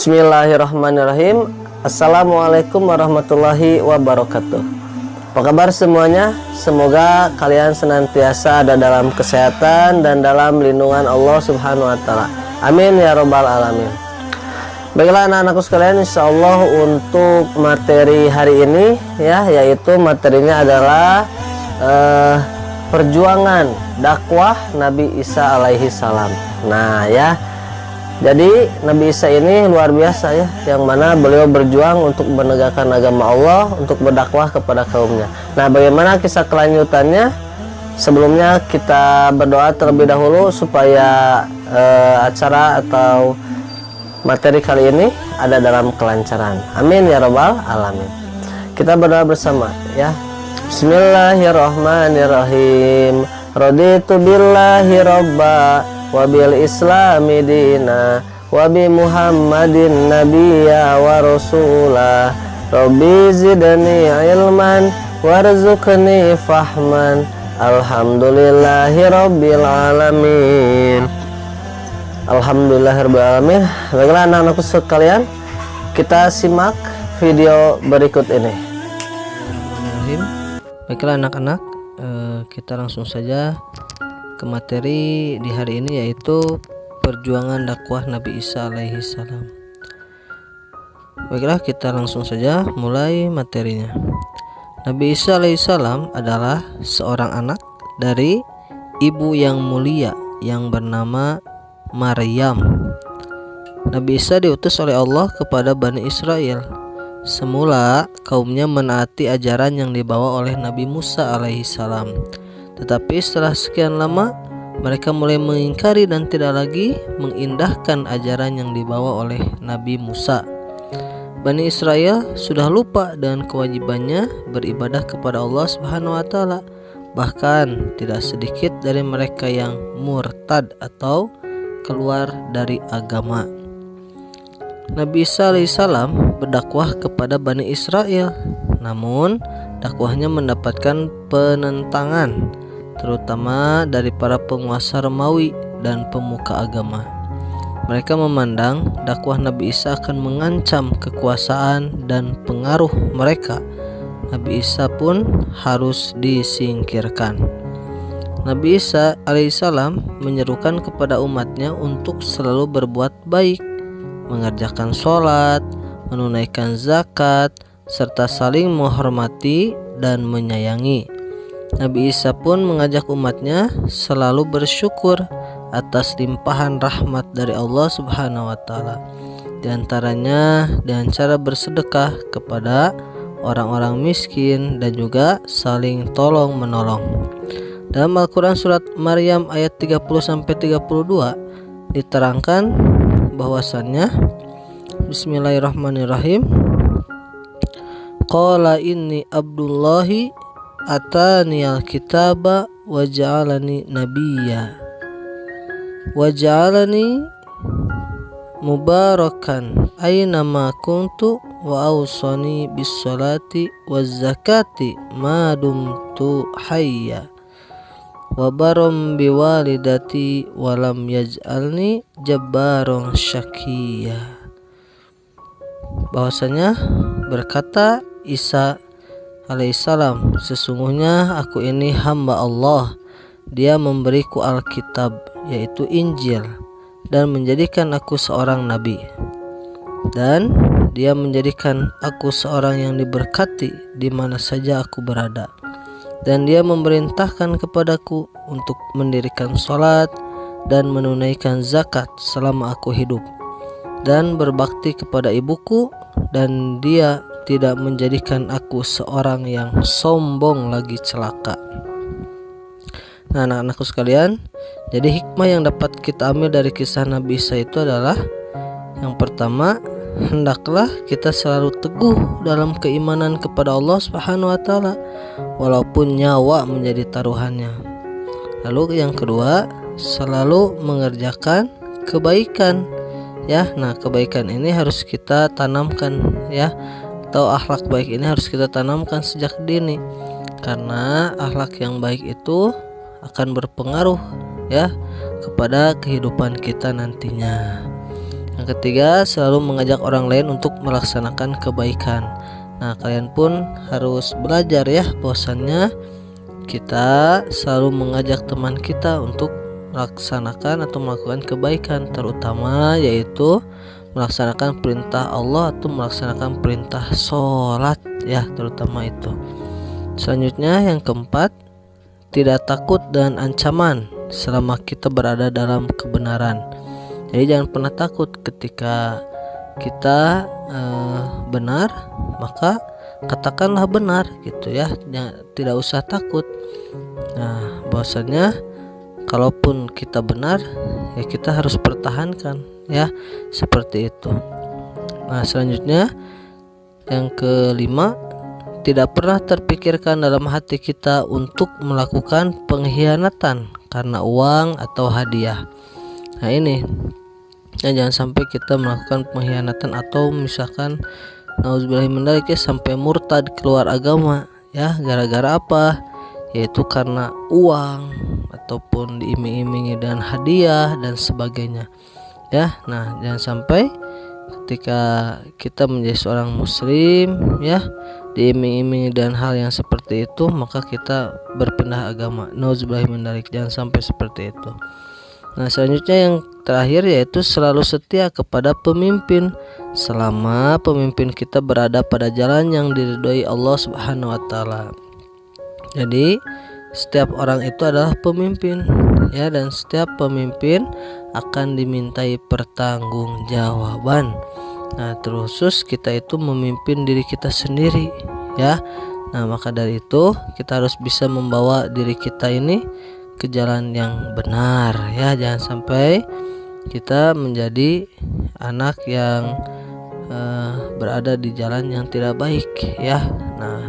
Bismillahirrahmanirrahim. Assalamualaikum warahmatullahi wabarakatuh. Apa kabar semuanya? Semoga kalian senantiasa ada dalam kesehatan dan dalam lindungan Allah Subhanahu wa taala. Amin ya robbal alamin. Baiklah anak-anakku sekalian, insyaallah untuk materi hari ini ya, yaitu materinya adalah perjuangan dakwah Nabi Isa alaihi salam. Nah ya, jadi Nabi Isa ini luar biasa ya, yang mana beliau berjuang untuk menegakkan agama Allah, untuk berdakwah kepada kaumnya. Nah, bagaimana kisah kelanjutannya? Sebelumnya kita berdoa terlebih dahulu supaya acara atau materi kali ini ada dalam kelancaran. Amin ya robbal alamin. Kita berdoa bersama ya. Bismillahirrahmanirrahim. Raditu billahi robba wabil islami dina wabi muhammadin nabiyya wa rasulah rabbi zidni ilman warzuqni fahman alhamdulillahi rabbil alamin. Alhamdulillahi rabbil alamin. Baiklah anak-anakku sekalian, kita simak video berikut ini. Baiklah anak-anak, kita langsung saja ke materi di hari ini, yaitu perjuangan dakwah Nabi Isa alaihi salam. Baiklah, kita langsung saja mulai materinya. Nabi Isa alaihi salam adalah seorang anak dari ibu yang mulia yang bernama Maryam. Nabi Isa diutus oleh Allah kepada Bani Israel. Semula kaumnya menaati ajaran yang dibawa oleh Nabi Musa alaihi salam. Tetapi setelah sekian lama, mereka mulai mengingkari dan tidak lagi mengindahkan ajaran yang dibawa oleh Nabi Musa. Bani Israel sudah lupa dengan kewajibannya beribadah kepada Allah Subhanahu wa taala. Bahkan tidak sedikit dari mereka yang murtad atau keluar dari agama. Nabi Isa alaihissalam berdakwah kepada Bani Israel, namun dakwahnya mendapatkan penentangan, terutama dari para penguasa Romawi dan pemuka agama. Mereka memandang dakwah Nabi Isa akan mengancam kekuasaan dan pengaruh mereka. Nabi Isa pun harus disingkirkan. Nabi Isa alaihissalam menyerukan kepada umatnya untuk selalu berbuat baik, mengerjakan sholat, menunaikan zakat, serta saling menghormati dan menyayangi. Nabi Isa pun mengajak umatnya selalu bersyukur atas limpahan rahmat dari Allah Subhanahu wa taala. Di antaranya dengan cara bersedekah kepada orang-orang miskin dan juga saling tolong menolong. Dalam Al-Qur'an surat Maryam ayat 30 sampai 32 diterangkan bahwasannya, bismillahirrahmanirrahim, qala inni abdullahi ataniyal kitaba wa ja'alani nabiyya wa ja'alani mubarakan aynama kuntu wa awsani bis salati waz zakati ma dumtu hayya wa baram biwalidati wa lam yaj'alni jabbaron syaqiyya. Bahwasanya berkata Isa alaihissalam, sesungguhnya aku ini hamba Allah. Dia memberiku Alkitab, yaitu Injil, dan menjadikan aku seorang nabi, dan dia menjadikan aku seorang yang diberkati di mana saja aku berada, dan dia memerintahkan kepadaku untuk mendirikan sholat dan menunaikan zakat selama aku hidup, dan berbakti kepada ibuku, dan dia tidak menjadikan aku seorang yang sombong lagi celaka. Nah anak-anakku sekalian, jadi hikmah yang dapat kita ambil dari kisah Nabi Isa itu adalah, yang pertama, hendaklah kita selalu teguh dalam keimanan kepada Allah Subhanahu wa taala walaupun nyawa menjadi taruhannya. Lalu yang kedua, selalu mengerjakan kebaikan ya. Nah, kebaikan ini harus kita tanamkan ya, atau akhlak baik ini harus kita tanamkan sejak dini, karena akhlak yang baik itu akan berpengaruh ya kepada kehidupan kita nantinya. Yang ketiga, selalu mengajak orang lain untuk melaksanakan kebaikan. Nah, kalian pun harus belajar ya, bahwasannya kita selalu mengajak teman kita untuk melaksanakan atau melakukan kebaikan, terutama yaitu melaksanakan perintah Allah atau melaksanakan perintah sholat ya, terutama itu. Selanjutnya yang keempat, tidak takut dan ancaman selama kita berada dalam kebenaran. Jadi jangan pernah takut ketika kita benar, maka katakanlah benar gitu ya, tidak usah takut. Nah, bahwasanya kalaupun kita benar ya kita harus pertahankan ya, seperti itu. Nah, selanjutnya yang kelima, tidak pernah terpikirkan dalam hati kita untuk melakukan pengkhianatan karena uang atau hadiah. Nah, ini ya, jangan sampai kita melakukan pengkhianatan atau misalkan nauzubillahi ya, sampai murtad keluar agama ya, gara-gara apa? Yaitu karena uang ataupun diiming-imingi dan hadiah dan sebagainya ya. Nah, jangan sampai ketika kita menjadi seorang muslim ya, diiming-imingi dan hal yang seperti itu, maka kita berpindah agama. Nauzubillahi, jangan sampai seperti itu. Nah, selanjutnya yang terakhir yaitu selalu setia kepada pemimpin selama pemimpin kita berada pada jalan yang diridhoi Allah Subhanahu wa taala. Jadi setiap orang itu adalah pemimpin ya, dan setiap pemimpin akan dimintai pertanggungjawaban. Nah, terkhusus kita itu memimpin diri kita sendiri ya. Nah, maka dari itu kita harus bisa membawa diri kita ini ke jalan yang benar ya. Jangan sampai kita menjadi anak yang berada di jalan yang tidak baik ya. Nah,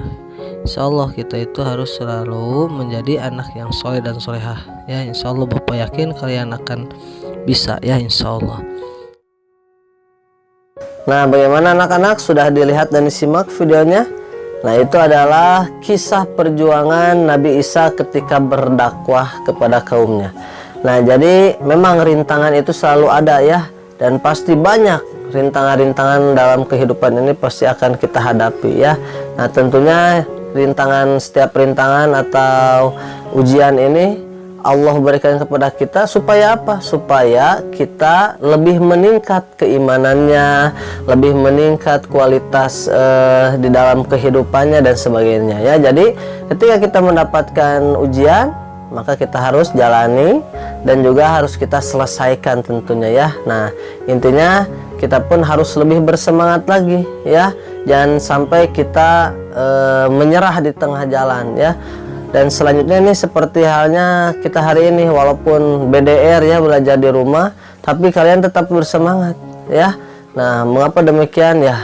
insyaallah kita itu harus selalu menjadi anak yang soleh dan solehah ya. Insyaallah Bapak yakin kalian akan bisa ya, insyaallah. Nah, bagaimana anak-anak, sudah dilihat dan disimak videonya? Nah, itu adalah kisah perjuangan Nabi Isa ketika berdakwah kepada kaumnya. Nah, jadi memang rintangan itu selalu ada ya, dan pasti banyak rintangan-rintangan dalam kehidupan ini pasti akan kita hadapi ya. Nah, tentunya setiap rintangan atau ujian ini Allah berikan kepada kita supaya apa? Supaya kita lebih meningkat keimanannya, lebih meningkat kualitas di dalam kehidupannya dan sebagainya ya. Jadi ketika kita mendapatkan ujian, maka kita harus jalani dan juga harus kita selesaikan tentunya ya. Nah, intinya kita pun harus lebih bersemangat lagi ya. Jangan sampai kita menyerah di tengah jalan ya. Dan selanjutnya ini seperti halnya kita hari ini, walaupun BDR ya, belajar di rumah, tapi kalian tetap bersemangat ya. Nah, mengapa demikian ya?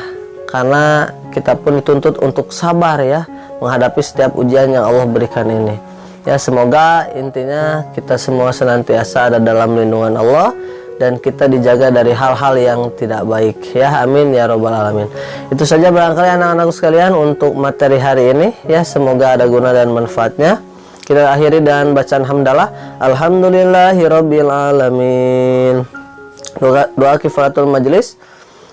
Karena kita pun dituntut untuk sabar ya, menghadapi setiap ujian yang Allah berikan ini. Ya, semoga intinya kita semua senantiasa ada dalam lindungan Allah dan kita dijaga dari hal-hal yang tidak baik ya. Amin ya robbal alamin. Itu saja barangkali anak-anakku sekalian untuk materi hari ini ya. Semoga ada guna dan manfaatnya. Kita akhiri dengan bacaan hamdalah. Alhamdulillahirabbil alamin. Doa kifaratul majlis.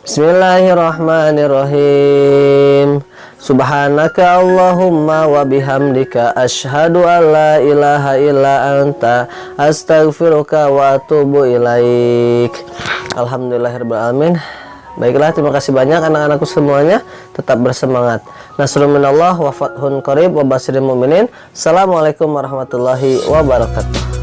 Bismillahirrahmanirrahim. Subhanaka Allahumma wa bihamdika asyhadu an la ilaha illa anta astaghfiruka wa atubu ilaik. Alhamdulillahirabbil alamin. Baiklah, terima kasih banyak anak-anakku semuanya. Tetap bersemangat. Nasrun minallah wa fathun qarib wa basyiril mu'minin. Assalamualaikum warahmatullahi wabarakatuh.